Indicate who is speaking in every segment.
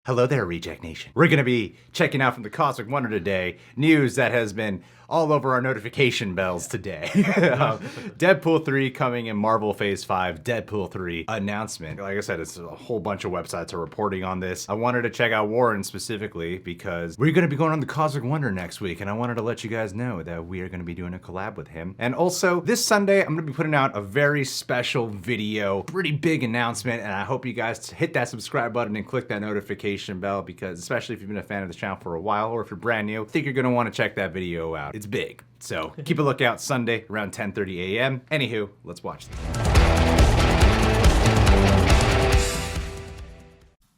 Speaker 1: Hello there, Reject Nation. We're going to be checking out from the Cosmic Wonder today news that has been all over our notification bells today. Deadpool 3 coming in Marvel Phase 5, Deadpool 3 announcement. Like I said, it's a whole bunch of websites are reporting on this. I wanted to check out Warren specifically because we're going to be going on the Cosmic Wonder next week, and I wanted to let you guys know that we are going to be doing a collab with him. And also, this Sunday, I'm going to be putting out a very special video, pretty big announcement, and I hope you guys hit that subscribe button and click that notification bell because, especially if you've been a fan of the channel for a while, or if you're brand new, I think you're going to want to check that video out. It's big. So keep a lookout Sunday around 10:30 a.m. Anywho, let's watch this.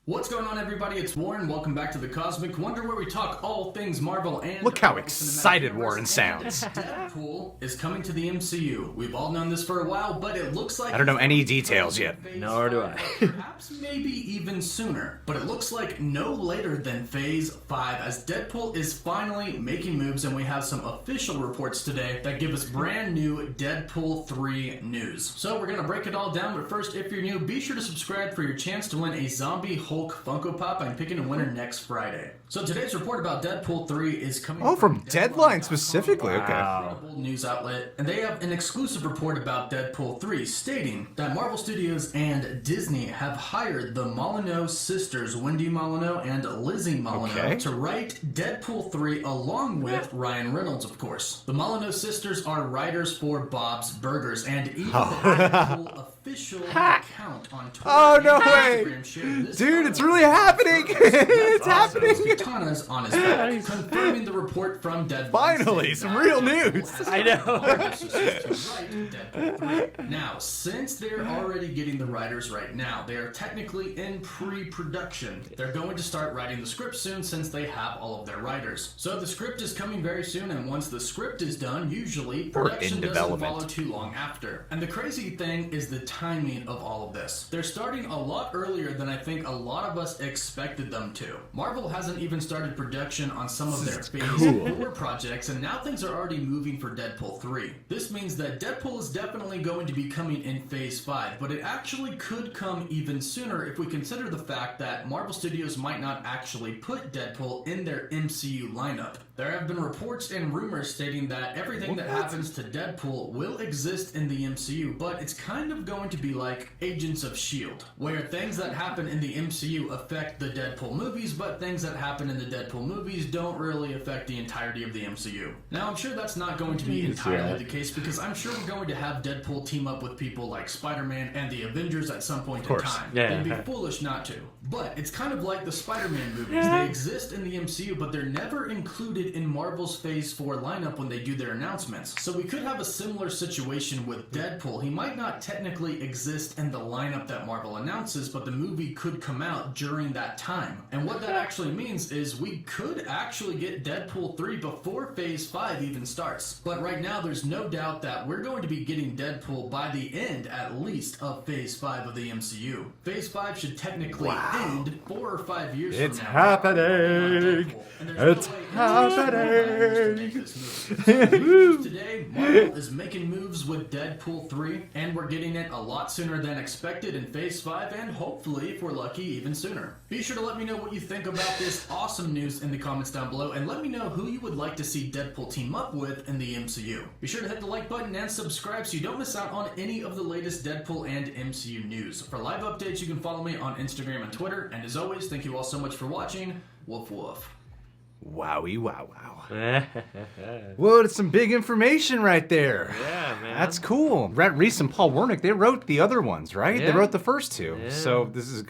Speaker 2: What's going on, everybody? It's Warren. Welcome back to the Cosmic Wonder, where we talk all things Marvel and...
Speaker 1: Look how excited Warren sounds.
Speaker 2: Deadpool is coming to the MCU. We've all known this for a while, but it looks like...
Speaker 1: I don't know any details yet.
Speaker 2: Nor do I. Perhaps maybe even sooner, but it looks like no later than Phase 5, as Deadpool is finally making moves, and we have some official reports today that give us brand new Deadpool 3 news. So we're gonna break it all down, but first, if you're new, be sure to subscribe for your chance to win a zombie Hulk Funko Pop. I'm picking a winner next Friday. So today's report about Deadpool 3 is coming
Speaker 1: from Deadline specifically.
Speaker 2: Okay. News outlet, and they have an exclusive report about Deadpool 3 stating that Marvel Studios and Disney have hired the Molyneux sisters, Wendy Molyneux and Lizzie Molyneux, to write Deadpool 3 along with Ryan Reynolds, of course. The Molyneux sisters are writers for Bob's Burgers, and even the Deadpool official account on Twitter.
Speaker 1: Oh, no way! Dude, it's really happening! It's happening!
Speaker 2: Katanas on his back, confirming the report from Deadpool.
Speaker 1: Finally, some real news!
Speaker 2: I know. Now, since they're already getting the writers right now, they are technically in pre-production. They're going to start writing the script soon since they have all of their writers. So the script is coming very soon, and once the script is done, usually production doesn't follow too long after. And the crazy thing is the timing of all of this. They're starting a lot earlier than I think a lot of us expected them to. Marvel hasn't even started production on some of their Phase 4 projects, and now things are already moving for Deadpool 3. This means that Deadpool is definitely going to be coming in Phase 5, but it actually could come even sooner if we consider the fact that Marvel Studios might not actually put Deadpool in their MCU lineup. There have been reports and rumors stating that everything that happens to Deadpool will exist in the MCU, but it's kind of going to be like Agents of S.H.I.E.L.D., where things that happen in the MCU affect the Deadpool movies, but things that happen in the Deadpool movies don't really affect the entirety of the MCU. Now, I'm sure that's not going to be entirely the case, because I'm sure we're going to have Deadpool team up with people like Spider-Man and the Avengers at some point in time. It'd be foolish not to. But it's kind of like the Spider-Man movies. They exist in the MCU, but they're never included in Marvel's Phase 4 lineup when they do their announcements. So we could have a similar situation with Deadpool. He might not technically exist in the lineup that Marvel announces, but the movie could come out during that time. And what that actually means is we could actually get Deadpool 3 before Phase 5 even starts. But right now, there's no doubt that we're going to be getting Deadpool by the end, at least, of Phase 5 of the MCU. Phase 5 should technically end 4 or 5 years from now.
Speaker 1: It's happening! It's happening!
Speaker 2: Today, Marvel is making moves with Deadpool 3, and we're getting it a lot sooner than expected in Phase 5, and hopefully, if we're lucky, even sooner. Be sure to let me know what you think about this awesome news in the comments down below, and let me know who you would like to see Deadpool team up with in the MCU. Be sure to hit the like button and subscribe so you don't miss out on any of the latest Deadpool and MCU news. For live updates, you can follow me on Instagram and Twitter, and as always, thank you all so much for watching. Woof woof.
Speaker 1: Wowie wow wow. Whoa, it's some big information right there.
Speaker 3: Yeah, man.
Speaker 1: That's cool. Rhett Reese and Paul Wernick, they wrote the other ones, right?
Speaker 3: Yeah.
Speaker 1: They wrote the first two.
Speaker 3: Yeah.
Speaker 1: So this is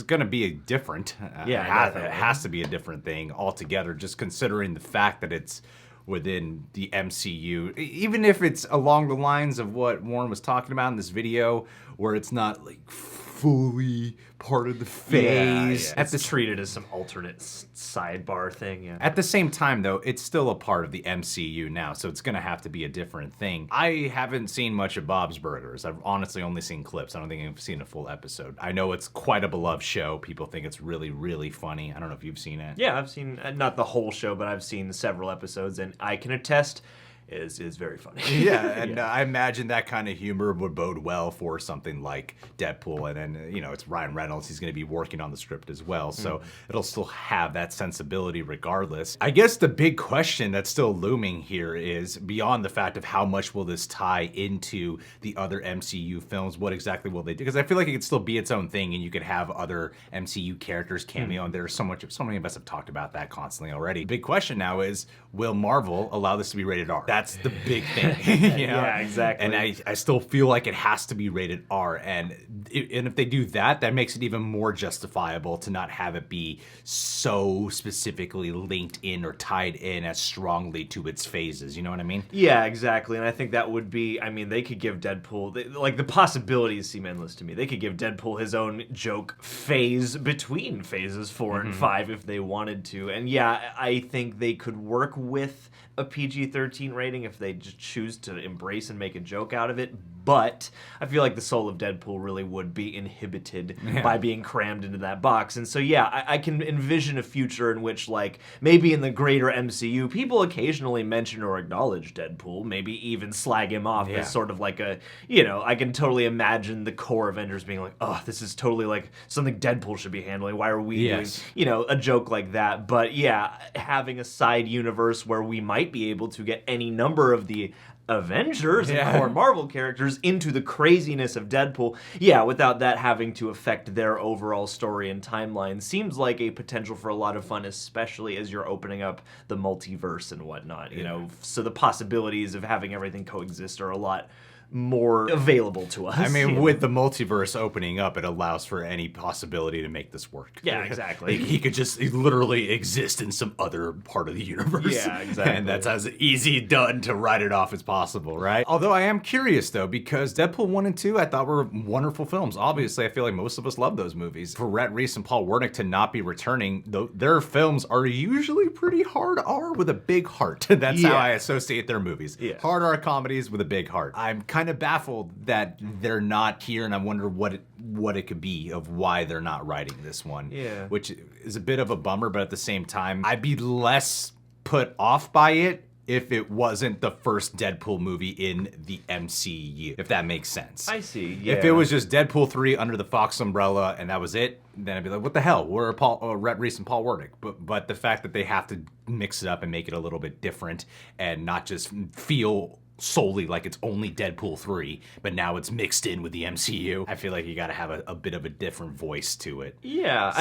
Speaker 1: going to be a different. It has to be a different thing altogether, just considering the fact that it's within the MCU. Even if it's along the lines of what Warren was talking about in this video, where it's not like fully part of the phase.
Speaker 3: Yeah. It's treated as some alternate sidebar thing. Yeah.
Speaker 1: At the same time, though, it's still a part of the MCU now, so it's gonna have to be a different thing. I haven't seen much of Bob's Burgers. I've honestly only seen clips. I don't think I've seen a full episode. I know it's quite a beloved show. People think it's really, really funny. I don't know if you've seen it.
Speaker 3: Yeah, I've seen, not the whole show, but I've seen several episodes, and I can attest is very funny.
Speaker 1: Yeah, and I imagine that kind of humor would bode well for something like Deadpool, and then it's Ryan Reynolds. He's going to be working on the script as well, so it'll still have that sensibility regardless. I guess the big question that's still looming here is, beyond the fact of how much will this tie into the other MCU films, what exactly will they do? Because I feel like it could still be its own thing, and you could have other MCU characters cameo, and there's so many of us have talked about that constantly already. The big question now is, will Marvel allow this to be rated R? That's the big thing.
Speaker 3: Yeah, exactly.
Speaker 1: And I still feel like it has to be rated R, and if they do that, that makes it even more justifiable to not have it be so specifically linked in or tied in as strongly to its phases. You know what I mean?
Speaker 3: Yeah, exactly. And I think that would be, I mean, they could give Deadpool, the possibilities seem endless to me. They could give Deadpool his own joke phase between phases 4 and 5 if they wanted to. And yeah, I think they could work with a PG-13 rating if they just choose to embrace and make a joke out of it, but I feel like the soul of Deadpool really would be inhibited by being crammed into that box. And so yeah, I can envision a future in which, like, maybe in the greater MCU, people occasionally mention or acknowledge Deadpool, maybe even slag him off as sort of like a, I can totally imagine the core Avengers being like, oh, this is totally like something Deadpool should be handling. Why are we doing, a joke like that? But yeah, having a side universe where we might be able to get any number of the Avengers and core Marvel characters into the craziness of Deadpool, without that having to affect their overall story and timeline, seems like a potential for a lot of fun, especially as you're opening up the multiverse and whatnot, so the possibilities of having everything coexist are a lot more available to us.
Speaker 1: I mean, with the multiverse opening up, it allows for any possibility to make this work.
Speaker 3: Yeah, exactly.
Speaker 1: He could just literally exist in some other part of the universe.
Speaker 3: Yeah, exactly.
Speaker 1: And that's as easy done to write it off as possible, right? Although I am curious, though, because Deadpool 1 and 2 I thought were wonderful films. Obviously, I feel like most of us love those movies. For Rhett Reese and Paul Wernick to not be returning, though, their films are usually pretty hard R with a big heart. That's how I associate their movies.
Speaker 3: Yeah.
Speaker 1: Hard R comedies with a big heart. I'm kind of baffled that they're not here, and I wonder what it could be of why they're not writing this one.
Speaker 3: Yeah.
Speaker 1: Which is a bit of a bummer, but at the same time, I'd be less put off by it if it wasn't the first Deadpool movie in the MCU, if that makes sense.
Speaker 3: I see, yeah.
Speaker 1: If it was just Deadpool 3 under the Fox umbrella and that was it, then I'd be like, what the hell? We're Rhett Reese and Paul Wernick. But the fact that they have to mix it up and make it a little bit different and not just feel solely like it's only Deadpool 3, but now it's mixed in with the MCU. I feel like you gotta have a bit of a different voice to it.
Speaker 3: Yeah.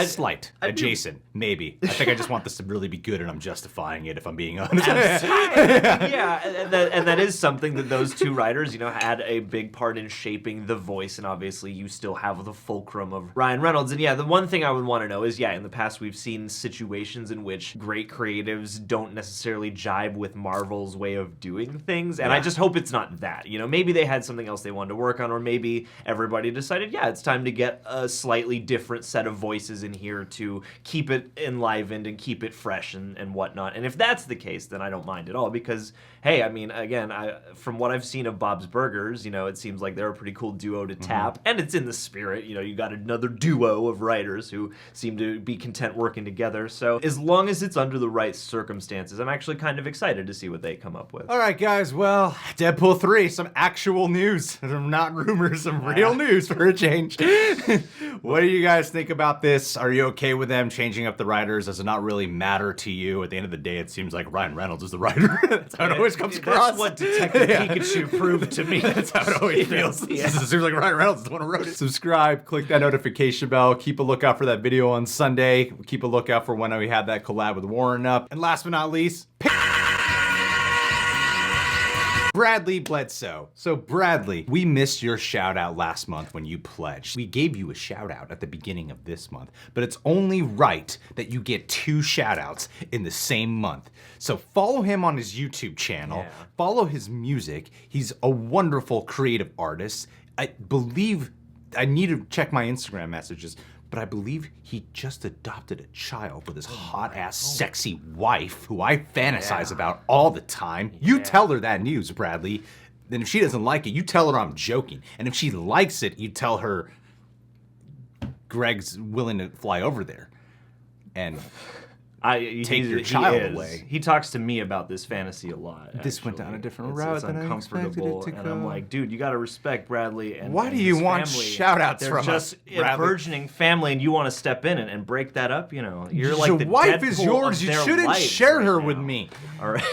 Speaker 1: Adjacent, maybe. I think I just want this to really be good, and I'm justifying it if I'm being honest.
Speaker 3: Yeah, and that is something that those two writers, had a big part in shaping the voice, and obviously you still have the fulcrum of Ryan Reynolds. And yeah, the one thing I would want to know is, in the past we've seen situations in which great creatives don't necessarily jibe with Marvel's way of doing things, and I just hope it's not that. Maybe they had something else they wanted to work on, or maybe everybody decided, it's time to get a slightly different set of voices in here to keep it enlivened and keep it fresh and whatnot. And if that's the case, then I don't mind at all, because, hey, I mean, again, from what I've seen of Bob's Burgers, it seems like they're a pretty cool duo to tap, and it's in the spirit. You got another duo of writers who seem to be content working together. So as long as it's under the right circumstances, I'm actually kind of excited to see what they come up with.
Speaker 1: All right, guys, well, Deadpool 3, some actual news. Not rumors, some real news for a change. What do you guys think about this? Are you okay with them changing up the writers? Does it not really matter to you? At the end of the day, it seems like Ryan Reynolds is the writer. That's how it always comes across.
Speaker 3: That's what Detective Pikachu proved to me.
Speaker 1: That's how it always feels. It seems like Ryan Reynolds is the one who wrote it. Subscribe, click that notification bell, keep a lookout for that video on Sunday. Keep a lookout for when we have that collab with Warren up. And last but not least, Bradley Bledsoe. So Bradley, we missed your shout out last month when you pledged. We gave you a shout out at the beginning of this month, but it's only right that you get 2 shout outs in the same month. So follow him on his YouTube channel, follow his music. He's a wonderful creative artist. I believe, I need to check my Instagram messages, but I believe he just adopted a child with his hot-ass, sexy wife, who I fantasize about all the time. You tell her that news, Bradley. Then if she doesn't like it, you tell her I'm joking. And if she likes it, you tell her Greg's willing to fly over there. And take your child away.
Speaker 3: He talks to me about this fantasy a lot.
Speaker 1: This went down a different route
Speaker 3: It's
Speaker 1: than I expected it
Speaker 3: uncomfortable,
Speaker 1: to
Speaker 3: and
Speaker 1: go.
Speaker 3: I'm like, dude, you got to respect Bradley and
Speaker 1: Why
Speaker 3: and
Speaker 1: do you
Speaker 3: his
Speaker 1: want
Speaker 3: family.
Speaker 1: shout-outs
Speaker 3: They're
Speaker 1: from
Speaker 3: just
Speaker 1: us,
Speaker 3: a
Speaker 1: Bradley?
Speaker 3: burgeoning family, and you want to step in and break that up. You know, you're like
Speaker 1: Your
Speaker 3: the
Speaker 1: wife
Speaker 3: Deadpool
Speaker 1: is yours.
Speaker 3: of
Speaker 1: You
Speaker 3: their
Speaker 1: shouldn't
Speaker 3: lives
Speaker 1: share
Speaker 3: right
Speaker 1: her
Speaker 3: now.
Speaker 1: with me.
Speaker 3: All right.